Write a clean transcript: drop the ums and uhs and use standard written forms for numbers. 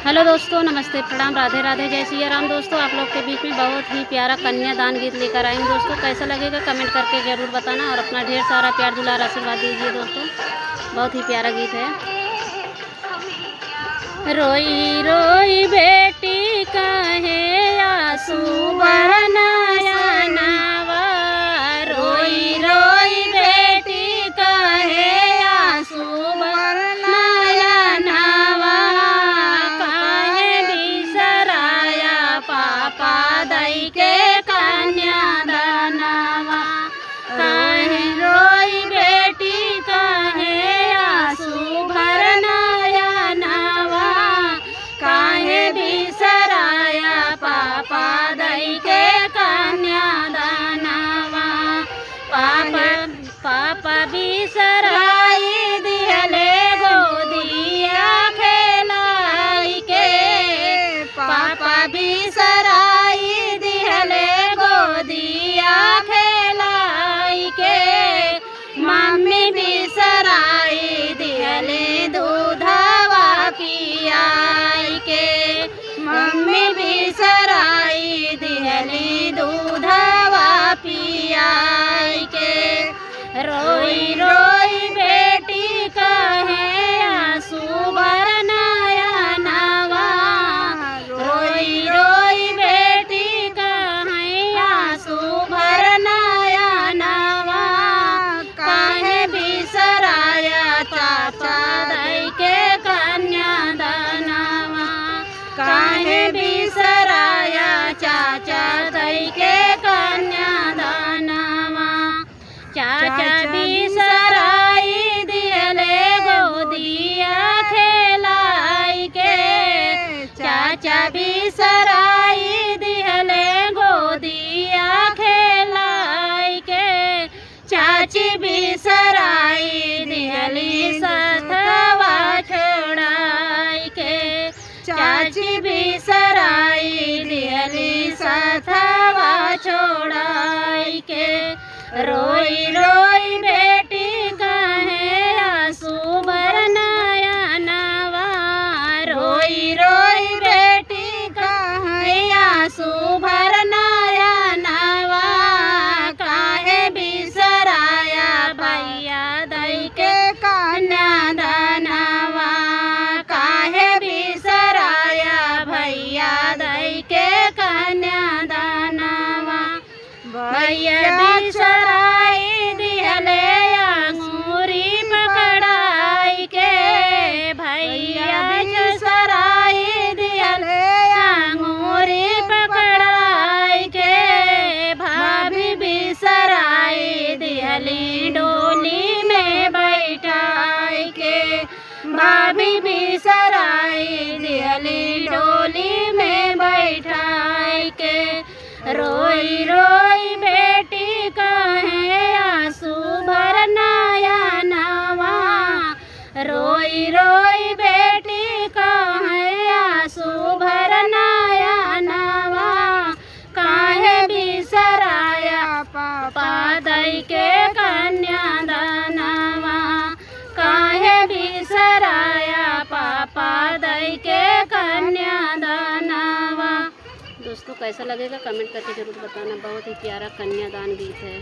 Hello दोस्तों, नमस्ते, प्रणाम, राधे राधे, जय सिया राम। दोस्तों आप लोग के बीच में बहुत ही प्यारा कन्यादान गीत लेकर आए हैं। दोस्तों कैसा लगेगा कमेंट करके ज़रूर बताना और अपना ढेर सारा प्यार दुलार आशीर्वाद दीजिए। दोस्तों बहुत ही प्यारा गीत है। रोई रोई बेटी कहे आंसू बरनाया नावा, रोई रोई बेटी कहे आंसू बरनाया नावा, काहे बिसराया पापा दई के कन्यादानवा, काहे रोई बेटी कहे आंसू भरनाया नावा, काहे बिसराया पापा दई के कन्यादानवा, पापा बिसराई दिहले गोदिया खेलाई के, पापा बिसराई दिहले गोदिया खेलाई के, मम्मी बिसराई दिहले दूधवा पियाई के, मम्मी बिसराई दिहली दूधवा पियाई के, रोई रोई बेटी कहे आंसू बरनाया नावा, रोई रोई बेटी कहे आंसू भरनाया नावा, काहे बिसराया चाचा दई के कन्यादानवा, काहे बिसराया चाचा दई के कन्यादानवा, चाचा बिसराई दिहले गोदिया खेलाई के, चाचा बिसराई दिहले गोदिया खेलाई के, चाची बिसराई दिहली सथवा छोड़ाई के, चाची बिसराई दिहली सथवा छोड़ाई के, रोई रोई बेटी कहे आंसू बरनाया नावा, रोई रोई बेटी कहे आंसू भरनाया नावा, काहे बिसराया भैया दई के कन्यादानवा, काहे बिसराया भैया दई के कन्यादानवा, भैया बिसराई दिहले अंगूरी पकड़ाई के, भैया बिसराई दिहले अंगूरी पकड़ाई के, भाभी बिसराई दिहली डोली में बैठाई के, भाभी बिसराई दिहली डोली में बैठाई के, रोई रोई बेटी कहे आंसू भरनाया नावा, रोई रोई बेटी कहे आंसू भरनाया नावा, काहे बिसराया पापा दई के कन्यादानवा, काहे बिसराया पापा दई के कन्यादानवा। दोस्तों कैसा लगेगा कमेंट करके ज़रूर बताना। बहुत ही प्यारा कन्यादान गीत है।